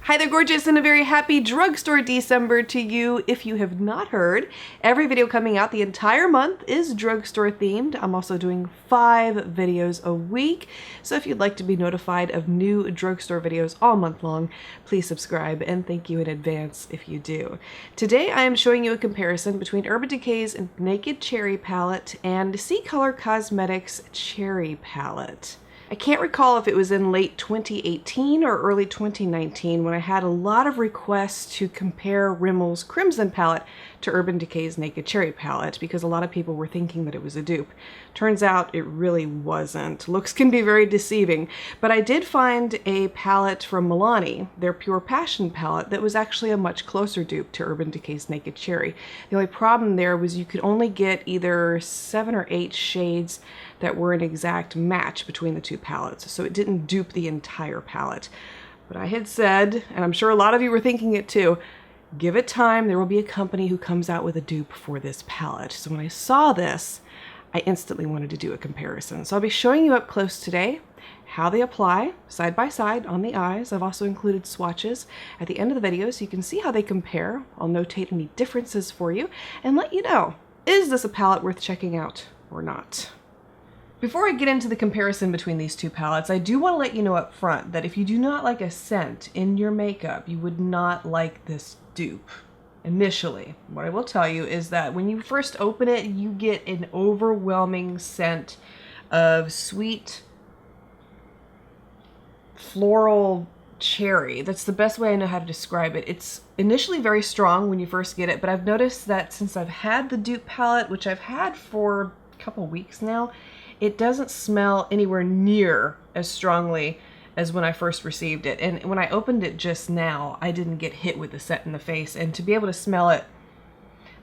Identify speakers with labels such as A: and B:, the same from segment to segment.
A: Hi there, gorgeous, and a very happy drugstore December to you. If you have not heard, every video coming out the entire month is drugstore themed. I'm also doing 5 videos a week, so if you'd like to be notified of new drugstore videos all month long, please subscribe, and thank you in advance if you do. Today I am showing you a comparison between Urban Decay's Naked Cherry palette and Ccolor Cosmetics Cherry palette. I can't recall if it was in late 2018 or early 2019 when I had a lot of requests to compare Rimmel's Crimson palette to Urban Decay's Naked Cherry palette because a lot of people were thinking that it was a dupe. Turns out it really wasn't. Looks can be very deceiving, but I did find a palette from Milani, their Pure Passion palette, that was actually a much closer dupe to Urban Decay's Naked Cherry. The only problem there was you could only get either 7 or 8 shades that were an exact match between the two palettes, so it didn't dupe the entire palette. But I had said, and I'm sure a lot of you were thinking it too, give it time, there will be a company who comes out with a dupe for this palette. So when I saw this, I instantly wanted to do a comparison. So I'll be showing you up close today how they apply side by side on the eyes. I've also included swatches at the end of the video so you can see how they compare. I'll notate any differences for you and let you know, is this a palette worth checking out or not? Before I get into the comparison between these two palettes, I do want to let you know up front that if you do not like a scent in your makeup, you would not like this dupe initially. What I will tell you is that when you first open it, you get an overwhelming scent of sweet floral cherry. That's the best way I know how to describe it. It's initially very strong when you first get it, but I've noticed that since I've had the dupe palette, which I've had for a couple weeks now, it doesn't smell anywhere near as strongly as when I first received it. And when I opened it just now, I didn't get hit with the scent in the face. And to be able to smell it,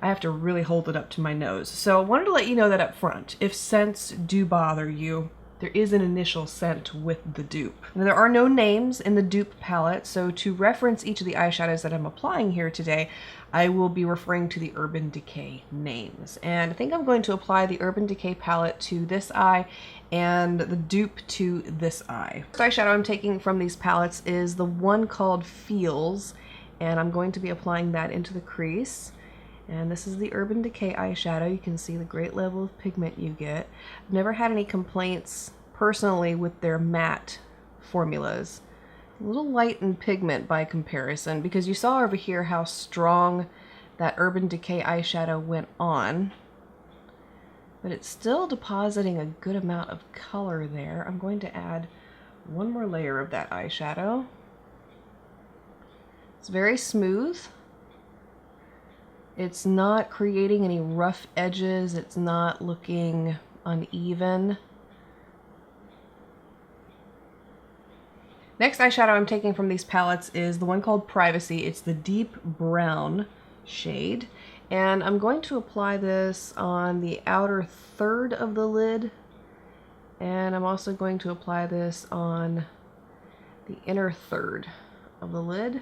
A: I have to really hold it up to my nose. So I wanted to let you know that up front. If scents do bother you, there is an initial scent with the dupe. Now, there are no names in the dupe palette, so to reference each of the eyeshadows that I'm applying here today, I will be referring to the Urban Decay names. And I think I'm going to apply the Urban Decay palette to this eye and the dupe to this eye. The eyeshadow I'm taking from these palettes is the one called Feels, and I'm going to be applying that into the crease. And this is the Urban Decay eyeshadow. You can see the great level of pigment you get. I've never had any complaints personally with their matte formulas. A little light in pigment by comparison, because you saw over here how strong that Urban Decay eyeshadow went on, but it's still depositing a good amount of color there. I'm going to add one more layer of that eyeshadow. It's very smooth. It's not creating any rough edges. It's not looking uneven. Next eyeshadow I'm taking from these palettes is the one called Privacy. It's the deep brown shade. And I'm going to apply this on the outer third of the lid. And I'm also going to apply this on the inner third of the lid.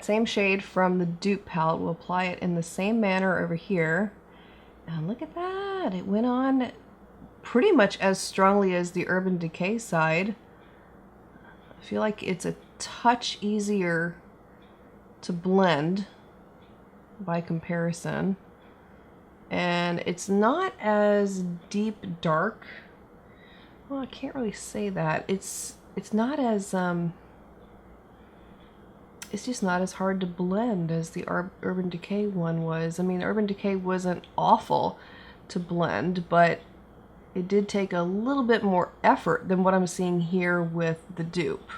A: Same shade from the dupe palette. We'll apply it in the same manner over here. And look at that. It went on pretty much as strongly as the Urban Decay side. I feel like it's a touch easier to blend by comparison. And it's not as deep dark. Well, I can't really say that. It's not as it's just not as hard to blend as the Urban Decay one was. I mean, Urban Decay wasn't awful to blend, but it did take a little bit more effort than what I'm seeing here with the dupe.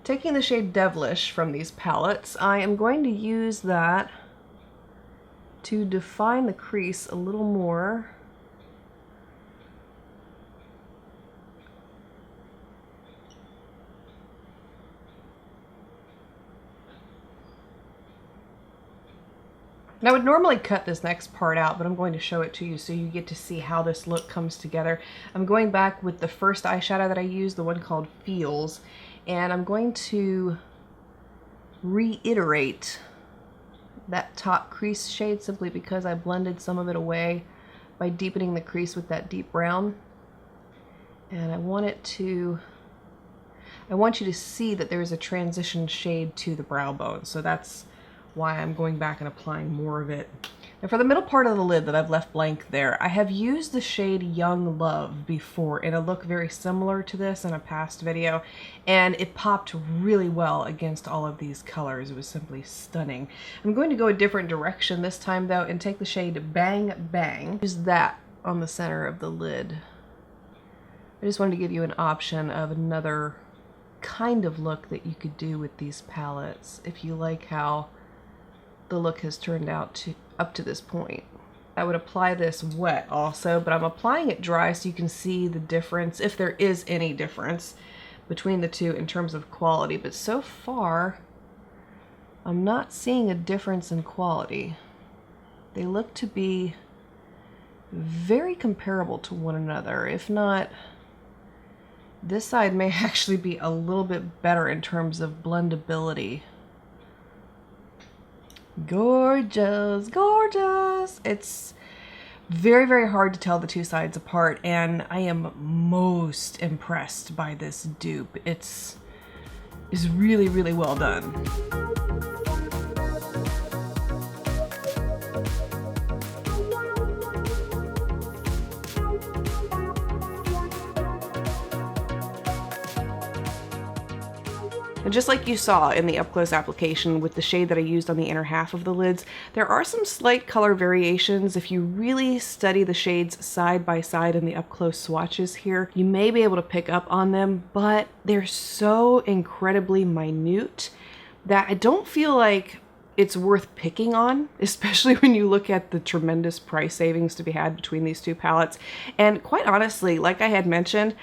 A: Taking the shade Devilish from these palettes, I am going to use that to define the crease a little more. Now, I would normally cut this next part out, but I'm going to show it to you so you get to see how this look comes together. I'm going back with the first eyeshadow that I used, the one called Feels, and I'm going to reiterate that top crease shade simply because I blended some of it away by deepening the crease with that deep brown. And I want you to see that there is a transition shade to the brow bone. So that's why I'm going back and applying more of it. And for the middle part of the lid that I've left blank there, I have used the shade Young Love before in a look very similar to this in a past video, and it popped really well against all of these colors. It was simply stunning. I'm going to go a different direction this time though and take the shade Bang Bang. Use that on the center of the lid. I just wanted to give you an option of another kind of look that you could do with these palettes if you like how the look has turned out up to this point. I would apply this wet also, but I'm applying it dry so you can see the difference, if there is any difference between the two in terms of quality. But so far, I'm not seeing a difference in quality. They look to be very comparable to one another. If not, this side may actually be a little bit better in terms of blendability. Gorgeous, gorgeous. It's very, very hard to tell the two sides apart, and I am most impressed by this dupe. It's really, really well done. And just like you saw in the up-close application with the shade that I used on the inner half of the lids, there are some slight color variations. If you really study the shades side by side in the up-close swatches here, you may be able to pick up on them, but they're so incredibly minute that I don't feel like it's worth picking on, especially when you look at the tremendous price savings to be had between these two palettes. And quite honestly, like I had mentioned,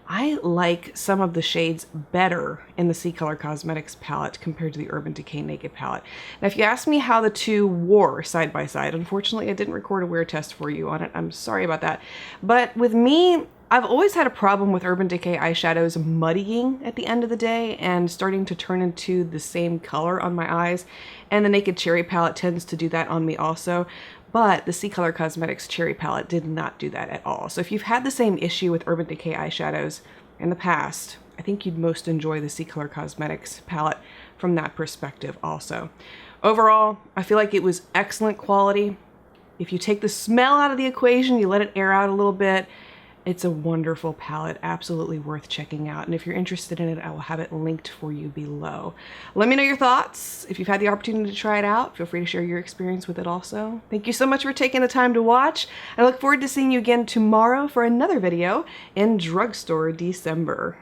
A: I like some of the shades better in the Ccolor Cosmetics palette compared to the Urban Decay Naked palette. Now, if you ask me how the two wore side by side, unfortunately I didn't record a wear test for you on it. I'm sorry about that. But with me, I've always had a problem with Urban Decay eyeshadows muddying at the end of the day and starting to turn into the same color on my eyes. And the Naked Cherry palette tends to do that on me also. But the Ccolor Cosmetics Cherry palette did not do that at all. So if you've had the same issue with Urban Decay eyeshadows in the past, I think you'd most enjoy the Ccolor Cosmetics palette from that perspective also. Overall, I feel like it was excellent quality. If you take the smell out of the equation, you let it air out a little bit, it's a wonderful palette, absolutely worth checking out. And if you're interested in it, I will have it linked for you below. Let me know your thoughts. If you've had the opportunity to try it out, feel free to share your experience with it also. Thank you so much for taking the time to watch. I look forward to seeing you again tomorrow for another video in Drugstore December.